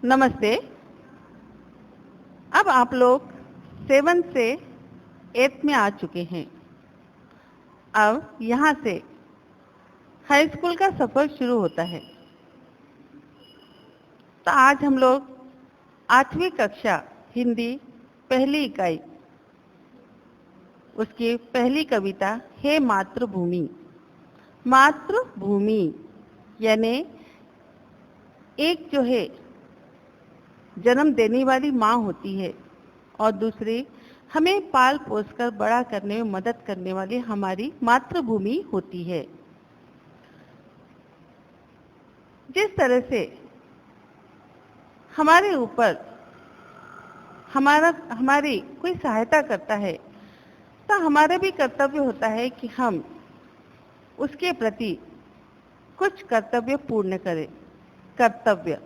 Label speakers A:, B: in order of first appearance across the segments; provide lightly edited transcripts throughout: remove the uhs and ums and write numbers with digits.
A: नमस्ते। अब आप लोग 7 से 8 में आ चुके हैं। अब यहाँ से हाई स्कूल का सफ़र शुरू होता है। तो आज हम लोग 8वीं कक्षा हिंदी पहली इकाई उसकी पहली कविता हे मातृभूमि। मातृभूमि यानी एक जो है जन्म देने वाली माँ होती है और दूसरी हमें पाल पोस कर बड़ा करने में मदद करने वाली हमारी मातृभूमि होती है। जिस तरह से हमारे ऊपर हमारी कोई सहायता करता है तो हमारा भी कर्तव्य होता है कि हम उसके प्रति कुछ कर्तव्य पूर्ण करें। कर्तव्य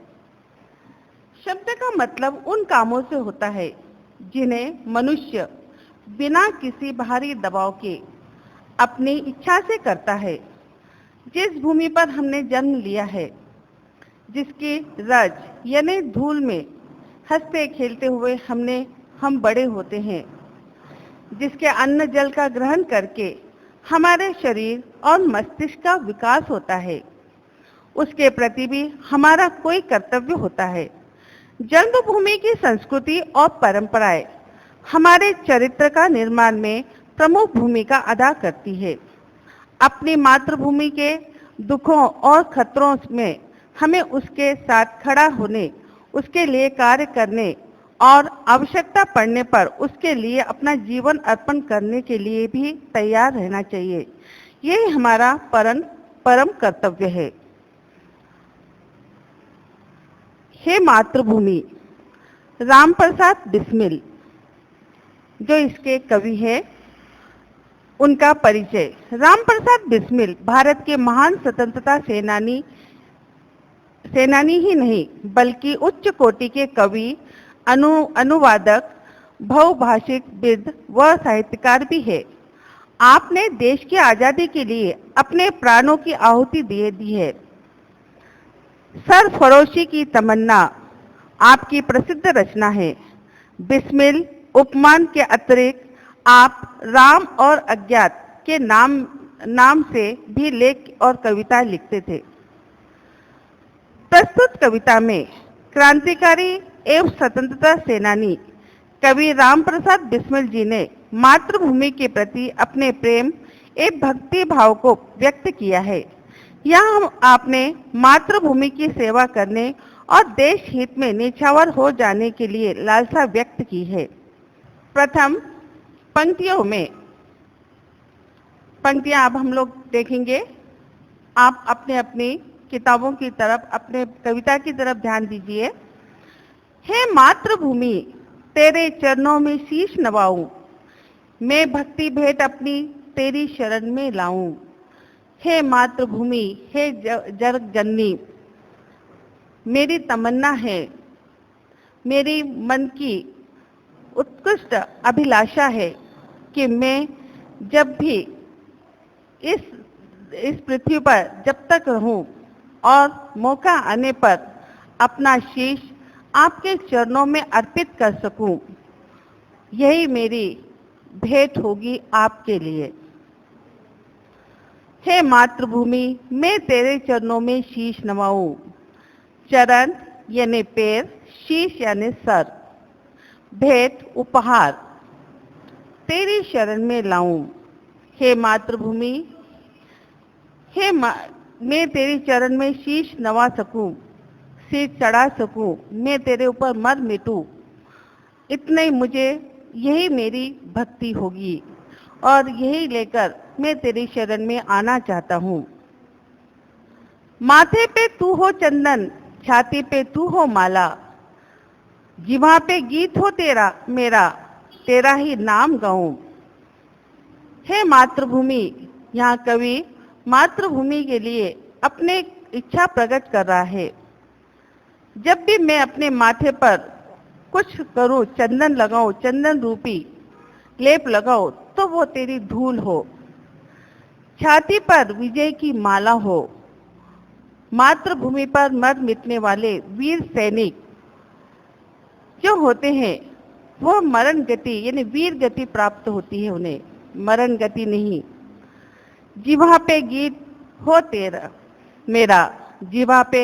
A: शब्द का मतलब उन कामों से होता है जिन्हें मनुष्य बिना किसी बाहरी दबाव के अपनी इच्छा से करता है। जिस भूमि पर हमने जन्म लिया है, जिसकी रज यानी धूल में हंसते खेलते हुए हम बड़े होते हैं, जिसके अन्न जल का ग्रहण करके हमारे शरीर और मस्तिष्क का विकास होता है, उसके प्रति भी हमारा कोई कर्तव्य होता है। जन्मभूमि की संस्कृति और परंपराएं हमारे चरित्र का निर्माण में प्रमुख भूमिका अदा करती है। अपनी मातृभूमि के दुखों और खतरों में हमें उसके साथ खड़ा होने, उसके लिए कार्य करने और आवश्यकता पड़ने पर उसके लिए अपना जीवन अर्पण करने के लिए भी तैयार रहना चाहिए। यही हमारा परम कर्तव्य है। हे मातृभूमि, राम प्रसाद बिस्मिल जो इसके कवि हैं, उनका परिचय। राम प्रसाद बिस्मिल भारत के महान स्वतंत्रता सेनानी ही नहीं बल्कि उच्च कोटि के कवि, अनुवादक, बहुभाषिकविद व साहित्यकार भी है। आपने देश की आजादी के लिए अपने प्राणों की आहुति दे दी है। सरफरोशी की तमन्ना आपकी प्रसिद्ध रचना है। बिस्मिल उपमान के अतिरिक्त आप राम और अज्ञात के नाम से भी लेख और कविता लिखते थे। प्रस्तुत कविता में क्रांतिकारी एवं स्वतंत्रता सेनानी कवि राम प्रसाद बिस्मिल जी ने मातृभूमि के प्रति अपने प्रेम एवं भक्ति भाव को व्यक्त किया है। यहाँ आपने मातृभूमि की सेवा करने और देश हित में निछावर हो जाने के लिए लालसा व्यक्त की है। प्रथम पंक्तियां अब हम लोग देखेंगे। आप अपने अपनी किताबों की तरफ, अपने कविता की तरफ ध्यान दीजिए। हे मातृभूमि, तेरे चरणों में शीश नवाऊं, मैं भक्ति भेंट अपनी तेरी शरण में लाऊं। हे मातृभूमि, हे जग जननी, मेरी तमन्ना है, मेरी मन की उत्कृष्ट अभिलाषा है कि मैं जब भी इस पृथ्वी पर जब तक रहूं और मौका आने पर अपना शीश आपके चरणों में अर्पित कर सकूं, यही मेरी भेंट होगी आपके लिए। हे मातृभूमि, मैं तेरे चरणों में शीश नवाऊं। चरण यानी पैर, शीश यानी सर, भेंट उपहार तेरी शरण में लाऊं। हे मातृभूमि, मैं तेरी चरण में शीश नवा सकूं, सिर चढ़ा सकूं, मैं तेरे ऊपर मर मिटूं, इतने मुझे यही मेरी भक्ति होगी और यही लेकर मैं तेरी शरण में आना चाहता हूँ। माथे पे तू हो चंदन, छाती पे तू हो माला, जिह्वा पे गीत हो तेरा मेरा, तेरा ही नाम गाऊं। हे मातृभूमि, यहाँ कवि मातृभूमि के लिए अपने इच्छा प्रकट कर रहा है। जब भी मैं अपने माथे पर कुछ करूं, चंदन लगाऊं, चंदन रूपी लेप लगाओ, तो वो तेरी धूल हो। छाती पर विजय की माला हो। मातृभूमि पर मर मिटने वाले वीर सैनिक जो होते हैं वो मरण गति यानी वीर गति प्राप्त होती है उन्हें, मरण गति नहीं। जिह्वा पे गीत हो तेरा मेरा, जिह्वा पे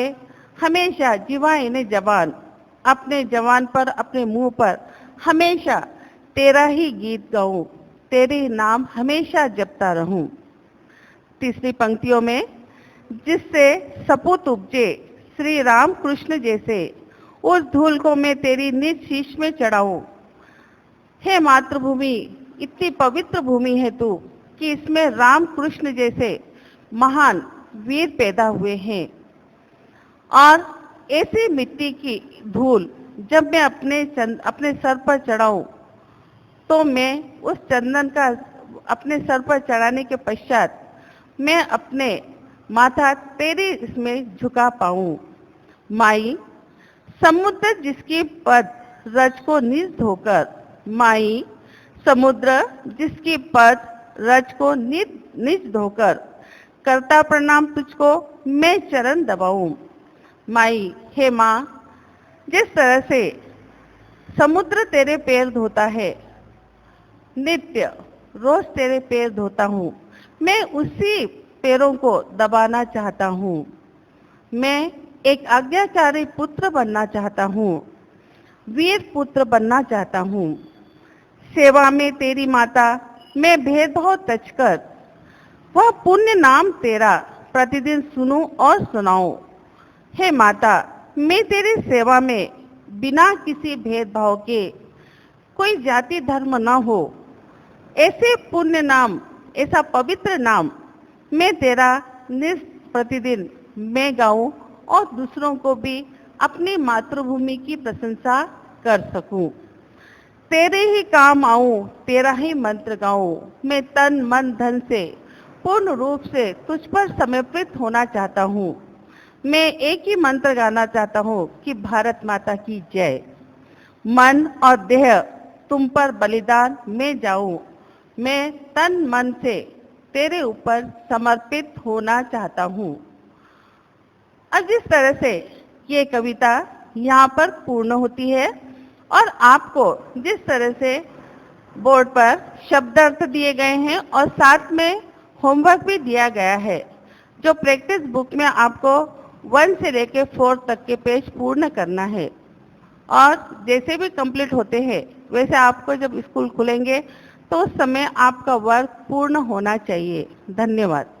A: हमेशा, जिह्वा यानी जबान, अपने जबान पर, अपने मुंह पर हमेशा तेरा ही गीत गाऊं, तेरे नाम हमेशा जपता रहूं। तीसरी पंक्तियों में, जिससे सपूत उपजे श्री राम कृष्ण जैसे, उस धूल को मैं तेरी निज शीश में चढ़ाऊं। हे मातृभूमि, इतनी पवित्र भूमि है तू कि इसमें राम कृष्ण जैसे महान वीर पैदा हुए हैं। और ऐसी मिट्टी की धूल जब मैं अपने सर पर चढ़ाऊं, तो मैं उस चंदन का अपने सर पर चढ़ाने के पश्चात मैं अपने माथा तेरे इसमें झुका पाऊं। माई, समुद्र जिसकी पद रज को निज धोकर, माई समुद्र जिसकी पद रज को निज धोकर, करता प्रणाम तुझको मैं चरण दबाऊं। माई, हे माँ, जिस तरह से समुद्र तेरे पैर धोता है, नित्य रोज तेरे पैर धोता हूँ, मैं उसी पैरों को दबाना चाहता हूँ। मैं एक आज्ञाकारी पुत्र बनना चाहता हूँ, वीर पुत्र बनना चाहता हूँ। सेवा में तेरी माता मैं भेदभाव तजकर, वह पुण्य नाम तेरा प्रतिदिन सुनूं और सुनाऊं। हे माता, मैं तेरी सेवा में बिना किसी भेदभाव के, कोई जाति धर्म न हो, ऐसे पुण्य नाम, ऐसा पवित्र नाम मैं तेरा प्रतिदिन मैं गाऊं और दूसरों को भी अपनी मातृभूमि की प्रशंसा कर सकूं। तेरे ही काम आऊं, तेरा ही मंत्र गाऊं, मैं तन मन धन से पूर्ण रूप से तुझ पर समर्पित होना चाहता हूँ। मैं एक ही मंत्र गाना चाहता हूँ कि भारत माता की जय। मन और देह तुम पर बलिदान मैं जाऊं, मैं तन मन से तेरे ऊपर समर्पित होना चाहता हूँ। अब जिस तरह से ये कविता यहाँ पर पूर्ण होती है और आपको जिस तरह से बोर्ड पर शब्दार्थ दिए गए हैं और साथ में होमवर्क भी दिया गया है, जो प्रैक्टिस बुक में आपको 1 से लेकर 4 तक के पेज पूर्ण करना है। और जैसे भी कंप्लीट होते हैं वैसे आपको जब स्कूल खुलेंगे तो उस समय आपका वर्क पूर्ण होना चाहिए। धन्यवाद।